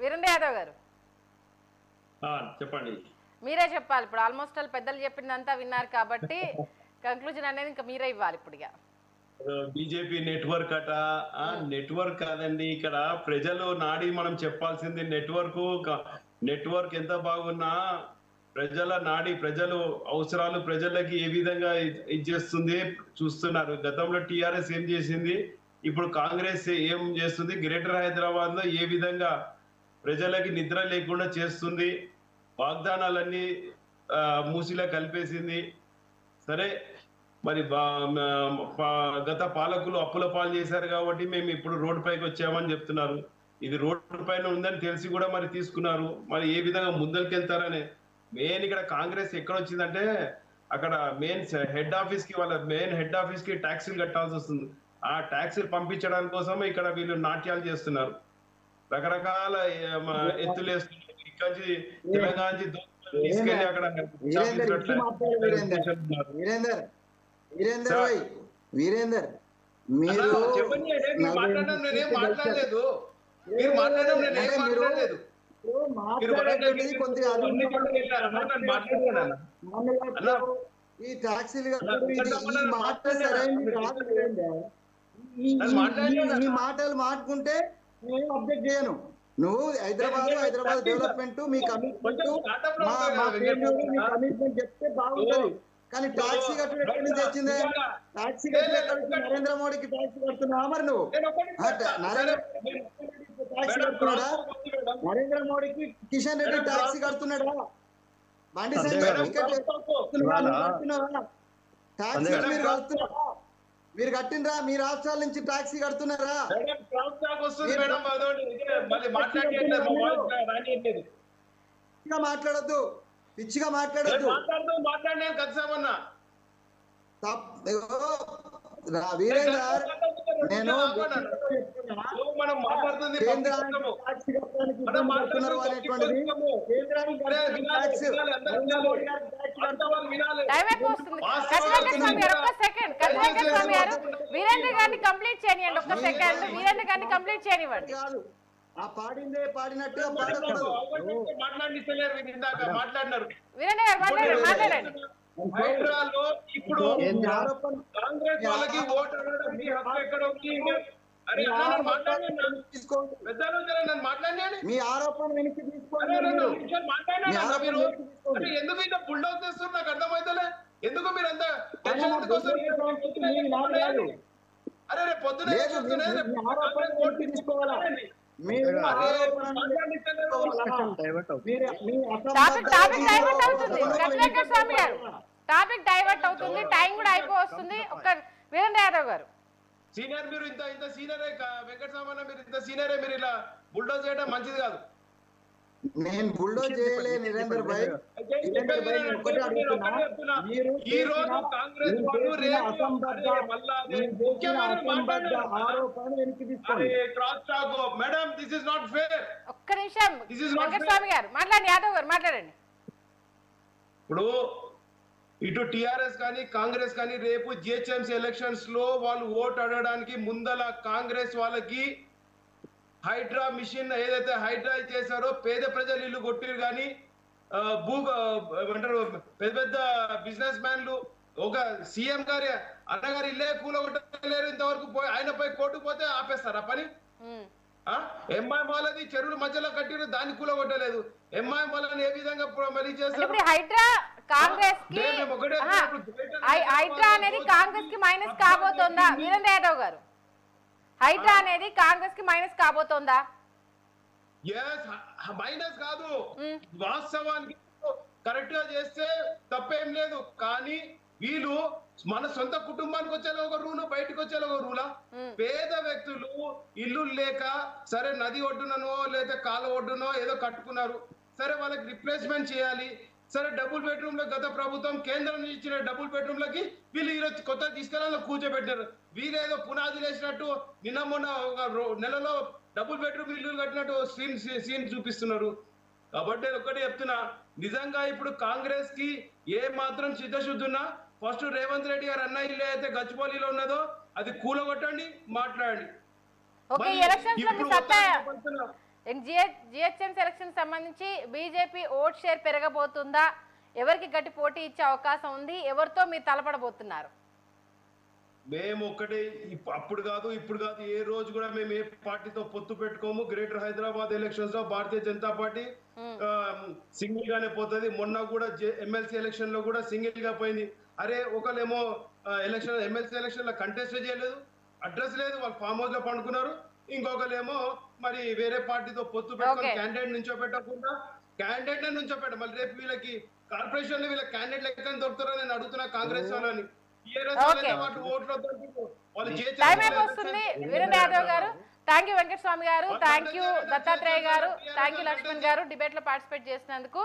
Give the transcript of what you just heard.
వీరేంద్ర యాదవ్ గారు చెప్పండి. మీరే చెప్పాలి. ఇప్పుడు ఆల్మోస్ట్ ఆల్ పెద్దలు చెప్పిందంతా విన్నారు కాబట్టి కంక్లూజన్ అనేది ఇంకా మీరే ఇవ్వాలి. ఇప్పుడు బీజేపీ నెట్వర్క్ అట. నెట్వర్క్ కాదండి, ఇక్కడ ప్రజలు నాడి మనం చెప్పాల్సింది. నెట్వర్క్ ఎంత బాగున్నా ప్రజల నాడి, ప్రజలు అవసరాలు ప్రజలకి ఏ విధంగా ఇచ్చేస్తుంది చూస్తున్నారు. గతంలో టిఆర్ఎస్ ఏం చేసింది, ఇప్పుడు కాంగ్రెస్ ఏం చేస్తుంది, గ్రేటర్ హైదరాబాద్ లో ఏ విధంగా ప్రజలకి నిద్ర లేకుండా చేస్తుంది, వాగ్దానాలన్నీ మూసిలా కలిపేసింది. సరే, మరి గత పాలకులు అప్పుల పాలు చేశారు కాబట్టి మేము ఇప్పుడు రోడ్డు పైకి వచ్చామని చెప్తున్నారు. ఇది రోడ్డు పైన ఉందని తెలిసి కూడా మరి తీసుకున్నారు. మరి ఏ విధంగా ముందరికెళ్తారని మెయిన్ ఇక్కడ కాంగ్రెస్ ఎక్కడ వచ్చిందంటే అక్కడ మెయిన్ హెడ్ ఆఫీస్ కి, వాళ్ళ మెయిన్ హెడ్ ఆఫీస్ కి ట్యాక్సీలు కట్టాల్సి వస్తుంది. ఆ ట్యాక్సీలు పంపించడానికి కోసం ఇక్కడ వీళ్ళు నాట్యాలు చేస్తున్నారు, రకరకాల ఎత్తులు వేస్తున్నారు. ఇక్కడ తెలంగాణ తీసుకెళ్లి అక్కడ వీరేందర్ మీరు మాట్లాడలేదు, మీరు మాట్లాడడం నేనేం మాట్లాడలేదు. ఈ టాక్సీలు ఈ మాటలు మాట్లాడుకుంటే నేను అబ్జెక్ట్ చేయను. నువ్వు హైదరాబాద్ డెవలప్మెంట్ మీ కమిట్మెంట్ చెప్తే బాగుంటుంది. కానీ టాక్సీ కట్టడం తెచ్చిందే, టాక్సీ నరేంద్ర మోడీకి టాక్సీ కడుతున్నావా? మరి నువ్వు టాక్సీ కడుతున్నాడా? నరేంద్ర మోడీకి కిషన్ రెడ్డి టాక్సీ కడుతున్నాడా? బండి సంజయ్ టాక్సీ మీరు కడుతున్నారా? మీరు కట్టినరా? మీ రాష్ట్రాల నుంచి టాక్సీ కడుతున్నారా? మాట్లాడద్దు, పిచ్చిగా మాట్లాడద్దు. వీరేందర్, నేను వీరేంద్ర గారిని కంప్లీట్ చేయనివ్వండి. ఒక్క సెకండ్ వీరేంద్ర గారిని కంప్లీట్ చేయనివ్వండి. ఆ పాడిందే పాడినట్టుగా పాడకూడదు. మాట్లాడినారు వీరేంద్ర గారు మాట్లాడండి. హైదరాబాద్లో ఇప్పుడు కాంగ్రెస్ వాళ్ళకి ఓటు మీ హక్కు ఎక్కడ ఉంది? మీ ఆరోపణ వెనక్కి తీసుకోండి. ఎందుకు ఇంత బుల్డౌజ్ చేస్తున్నారు నాకు అర్థమైతలే. ఎందుకు మీరు అంత అరే రేపు పొద్దున టాపిక్ డైవర్ట్ అవుతుంది, టైం కూడా అయిపోతుంది. ఒక్క వీరేంద్ర యాదవ్ గారు సీనియర్, మీరు ఇంత సీనియరే వెంకటరామన్న, మీరు ఇంత సీనియరే, మీరు ఇలా బుల్డోజ్ చేయడం మంచిది కాదు. నేను బుల్డోజ్ చేయలే నిరేందర్ భాయ్. ఈ రోజు Congress madam, this is not fair. ఒక్క నిమిషం వెంకటస్వామి గారు మాట్లాడండి, యాదవ్ గారు మాట్లాడండి. ఇప్పుడు ఇటు టిఆర్ఎస్ కానీ కాంగ్రెస్ కానీ రేపు జిహెచ్ఎంసీ ఎలక్షన్స్ లో వాళ్ళు ఓటు అడగడానికి ముందల కాంగ్రెస్ వాళ్ళకి హైడ్రా మిషన్ ఏదైతే హైడ్రా చేశారో పేద ప్రజలు ఇల్లు కొట్టిరు కానీ ఏమంటారు పెద్ద పెద్ద బిజినెస్ మ్యాన్లు ఒక సీఎం గారి అన్నగారి ఇల్లే కూలగొట్టలేరు ఇంతవరకు. ఆయనపై కోర్టుకు పోతే ఆపేస్తారు ఆ పని. ఎంఐఎం వాళ్ళది చెరువుల మధ్యలో కట్టిరు, దాన్ని కూలగొట్టలేదు. ఎంఐఎం వాళ్ళని ఏ విధంగా మరి చేస్తారు? హైడ్రా కాంగ్రెస్ హైడ్రా అనేది కాంగ్రెస్ కి మైనస్ కాబోతోందా వీరేంద్ర యాదవ్ గారు? హైడ్రా అనేది కాంగ్రెస్ కి మైనస్ కాబోతోందా? మైనస్ కాదు, వాస్తవానికి కరెక్ట్ గా చేస్తే తప్పేం లేదు. కానీ వీళ్ళు మన సొంత కుటుంబానికి వచ్చేలా ఒక రూలు, బయటకు వచ్చేలా ఒక రూలా? పేద వ్యక్తులు ఇల్లు లేక సరే నది ఒడ్డునో లేదా కాలు ఒడ్డునో ఏదో కట్టుకున్నారు, సరే వాళ్ళకి రిప్లేస్మెంట్ చేయాలి. సరే డబుల్ బెడ్రూమ్ లో గత ప్రభుత్వం కేంద్రం నుంచి ఇచ్చిన డబుల్ బెడ్రూమ్ లకి వీళ్ళు ఈరోజు కొత్త తీసుకెళ్ళాలి కూర్చోబెట్టారు. వీరేదో పునాదులు వేసినట్టు నిన్న మొన్న ఒక నెలలో డబుల్ బెడ్రూమ్ ఇల్లు కట్టినట్టు సీన్ చూపిస్తున్నారు. కాబట్టి ఒకటి చెప్తున్నా, నిజంగా ఇప్పుడు కాంగ్రెస్ కి ఏ మాత్రం చిత్తశుద్ధి ఉన్నా ఫస్ట్ రేవంత్ రెడ్డి గారు అన్న ఇల్లు అయితే గచ్చిబౌలిలో ఉన్నదో అది కూలగొట్టండి, మాట్లాడండి. జిహెచ్ఎంసీ ఎలక్షన్ సంబంధించి బీజేపీ ఓట్ షేర్ పెరగబోతుందా? ఎవరికి గట్టి పోటీ ఇచ్చే అవకాశం ఉంది? ఎవరితో మీరు తలపడబోతున్నారు? మేము ఒక్కటే అప్పుడు కాదు ఇప్పుడు కాదు ఏ రోజు కూడా మేము ఏ పార్టీతో పొత్తు పెట్టుకోము. గ్రేటర్ హైదరాబాద్ ఎలక్షన్స్ లో భారతీయ జనతా పార్టీ సింగిల్ గానే పోతుంది. మొన్న కూడా ఎమ్మెల్సీ ఎలక్షన్ లో కూడా సింగిల్ గా పోయింది. అరే ఒకళ్ళేమో ఎమ్మెల్సీ ఎలక్షన్ లో కంటెస్ట్ చేయలేదు, అడ్రస్ లేదు, వాళ్ళు ఫామ్ హౌస్ లో పండుకున్నారు. ఇంకొకరేమో మరి వేరే పార్టీతో పొత్తు పెట్టుకొని క్యాండిడేట్ నుంచో పెట్టకుండా క్యాండిడేట్ నుంచోపెట్ట. మళ్ళీ రేపు వీళ్ళకి కార్పొరేషన్ లో వీళ్ళ క్యాండిడేట్ లెక్క దొరుకుతారో నేను అడుగుతున్నా కాంగ్రెస్ వాళ్ళని. టైం అయిపోతుంది. వీరేంద్ర యాదవ్ గారు, థ్యాంక్ యూ. వెంకటస్వామి గారు, థ్యాంక్ యూ. దత్తాత్రేయ గారు, థ్యాంక్ యూ. లక్ష్మణ్ గారు, డిబేట్ లో పార్టిసిపేట్ చేసినందుకు.